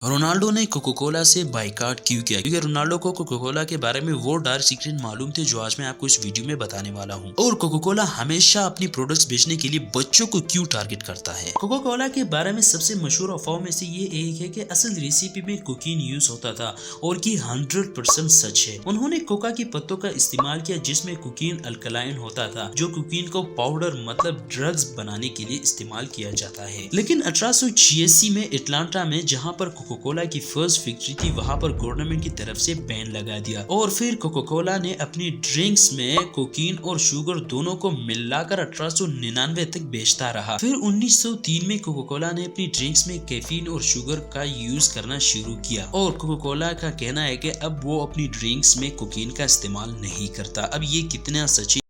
Ronaldo ने cocoa Cola से boycott क्यों किया? क्योंकि रोनाल्डो को कोको कोला के बारे में वो डार्क सीक्रेट मालूम थे जो आज मैं आपको इस वीडियो में बताने वाला हूँ। और कोको कोला हमेशा अपनी प्रोडक्ट्स बेचने के लिए बच्चों को क्यों टारगेट करता है। कोको कोला के बारे में सबसे मशहूर अफवाह में से ये एक है कि असल रेसिपी में कोकीन यूज होता था और कि 100% सच है। उन्होंने कोका की पत्तों का इस्तेमाल किया जिसमें कोकीन अल्कलाइन होता था, जो कोकीन को पाउडर मतलब ड्रग्स बनाने के लिए इस्तेमाल किया जाता है। लेकिन 1886 में अटलांटा में जहाँ पर कोको कोला की फर्स्ट फैक्ट्री थी, वहाँ पर गवर्नमेंट की तरफ से बैन लगा दिया और फिर कोको कोला ने अपनी ड्रिंक्स में कोकीन और शुगर दोनों को मिलाकर 1899 तक बेचता रहा। फिर 1903 में कोको कोला ने अपनी ड्रिंक्स में कैफीन और शुगर का यूज करना शुरू किया और कोको कोला का कहना है कि अब वो अपनी ड्रिंक्स में कोकीन का इस्तेमाल नहीं करता। अब ये कितना सच है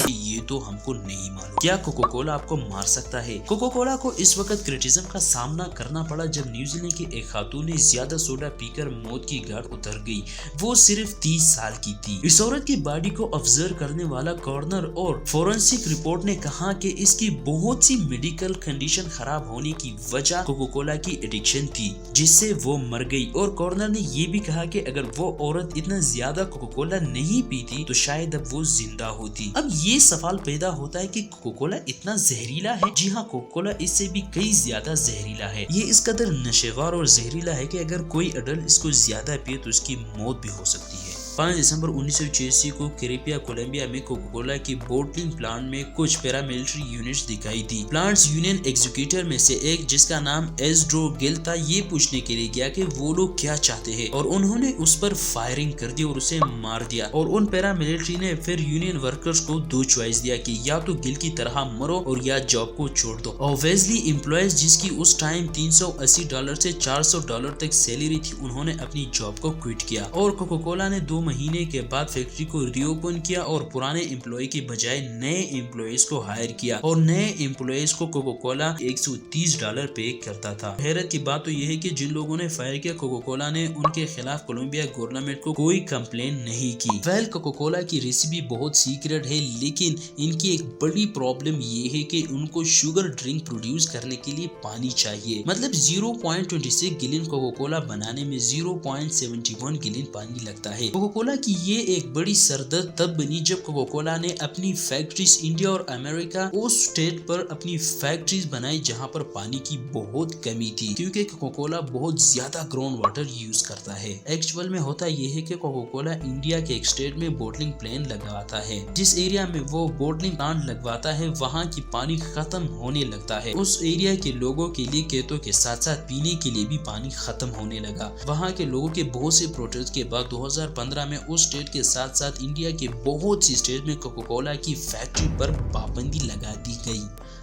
ये तो हमको नहीं मालूम। क्या कोको कोला आपको मार सकता है? कोको कोला को इस वक्त क्रिटिसिज्म का सामना करना पड़ा जब न्यूजीलैंड की एक खातून ने ज्यादा सोडा पीकर मौत की घाट उतर गई। वो सिर्फ 30 साल की थी। इस औरत की बॉडी को ऑब्जर्व करने वाला कॉर्नर और फोरेंसिक रिपोर्ट ने कहा कि इसकी बहुत सी मेडिकल कंडीशन खराब होने की वजह कोको कोला की एडिक्शन थी जिससे वो मर गई। और कॉर्नर ने ये भी कहा कि अगर वो औरत इतना ज्यादा कोको कोला नहीं पीती तो शायद अब वो जिंदा होती। अब ये सवाल पैदा होता है कि कोको कोला इतना जहरीला है? जी हाँ, कोको कोला इससे भी कई ज्यादा जहरीला है। ये इस कदर नशेवार और जहरीला है कि अगर कोई अडल्ट इसको ज्यादा पिए तो इसकी मौत भी हो सकती है। 5 दिसंबर 1986 को कैरिबिया कोलंबिया में कोको कोला की बोटलिंग प्लांट में कुछ पैरामिलिट्री यूनिट्स दिखाई दी। प्लांट्स यूनियन एग्जीक्यूटिव में से एक, जिसका नाम एस्ड्रो गिल था, ये पूछने के लिए गया कि वो लोग क्या चाहते हैं और उन्होंने उस पर फायरिंग कर दी और उसे मार दिया। और उन पैरामिलिट्री ने फिर यूनियन वर्कर्स को 2 चॉइस दिया कि या तो गिल की तरह मरो और या जॉब को छोड़ दो। ऑब्वियसली एम्प्लॉयज, जिसकी उस टाइम $380 से $400 तक सैलरी थी, उन्होंने अपनी जॉब को क्विट किया। और कोको कोला ने 2 महीने के बाद फैक्ट्री को रीओपन किया और पुराने एम्प्लॉय के बजाय नए एम्प्लॉयज को हायर किया और नए एम्प्लॉयज को कोको कोला $130 पे करता था। हैरत की बात तो यह है कि जिन लोगों ने फायर किया, कोको कोला ने उनके खिलाफ कोलंबिया गवर्नमेंट को कोई कंप्लेन नहीं की। वेल, कोको कोला की रेसिपी बहुत सीक्रेट है, लेकिन इनकी एक बड़ी प्रॉब्लम ये है कि उनको शुगर ड्रिंक प्रोड्यूस करने के लिए पानी चाहिए। मतलब 0.26 गिलियन कोको कोला बनाने में 0.71 गिलियन पानी लगता है। कोको कोला की ये एक बड़ी सरदर्द तब बनी जब कोको कोला ने अपनी फैक्ट्रीज इंडिया और अमेरिका उस स्टेट पर अपनी फैक्ट्रीज बनाई जहां पर पानी की बहुत कमी थी, क्योंकि कोको कोला बहुत ज्यादा ग्राउंड वाटर यूज करता है। एक्चुअल में होता यह है कि कोको कोला इंडिया के एक स्टेट में बोटलिंग प्लांट लगवाता है। जिस एरिया में वो बोटलिंग प्लांट लगवाता है वहाँ की पानी खत्म होने लगता है। उस एरिया के लोगों के लिए खेतों के साथ साथ पीने के लिए भी पानी खत्म होने लगा। वहाँ के लोगों के बहुत से प्रोटेस्ट के बाद 2015 में उस स्टेट के साथ साथ इंडिया के बहुत सी स्टेट में कोको कोला की फैक्ट्री पर पाबंदी लगा दी गई।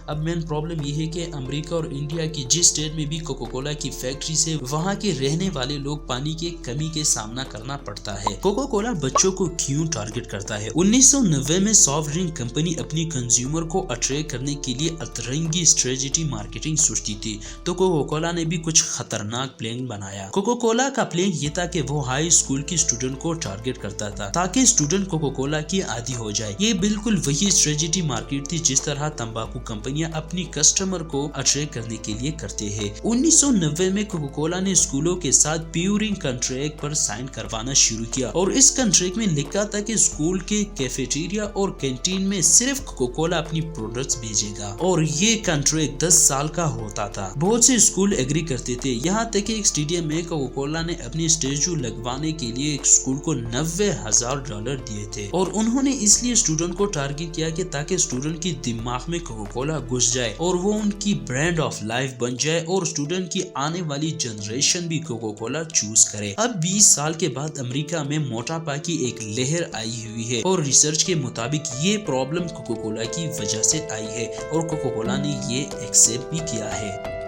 अब मेन प्रॉब्लम यह है कि अमेरिका और इंडिया की जिस स्टेट में भी कोको कोला की फैक्ट्री से वहाँ के रहने वाले लोग पानी के कमी के सामना करना पड़ता है। कोको कोला बच्चों को क्यों टारगेट करता है? 1990 में सॉफ्ट ड्रिंक कंपनी अपनी कंज्यूमर को अट्रैक्ट करने के लिए अतरंगी स्ट्रेटेजी मार्केटिंग सोचती थी, तो कोको कोला ने भी कुछ खतरनाक प्लान बनाया। कोको कोला का प्लान ये था कि वो हाई स्कूल की स्टूडेंट को टारगेट करता था ताकि स्टूडेंट कोको कोला की आदी हो जाए। ये बिल्कुल वही स्ट्रेटेजी मार्केट थी जिस तरह तंबाकू कंपनियां अपनी कस्टमर को अट्रैक्ट करने के लिए करते हैं। 1990 में कोको कोला ने स्कूलों के साथ प्यूरिंग कॉन्ट्रैक्ट पर साइन करवाना शुरू किया और इस कॉन्ट्रैक्ट में लिखा था कि स्कूल के कैफेटेरिया और कैंटीन में सिर्फ कोको कोला अपनी प्रोडक्ट्स भेजेगा और ये कॉन्ट्रैक्ट 10 साल का होता था। बहुत से स्कूल एग्री करते थे, यहाँ तक कि एक स्टेडियम में कोको कोला ने अपनी स्टैचू लगवाने के लिए एक स्कूल को $90,000 दिए थे। और उन्होंने इसलिए स्टूडेंट को टारगेट किया कि ताकि स्टूडेंट के दिमाग में कोको कोला घुस जाए और वो उनकी ब्रांड ऑफ लाइफ बन जाए और स्टूडेंट की आने वाली जनरेशन भी कोको कोला चूज करे। अब 20 साल के बाद अमेरिका में मोटापा की एक लहर आई हुई है और रिसर्च के मुताबिक ये प्रॉब्लम कोको कोला की वजह से आई है और कोको कोला ने ये एक्सेप्ट भी किया है।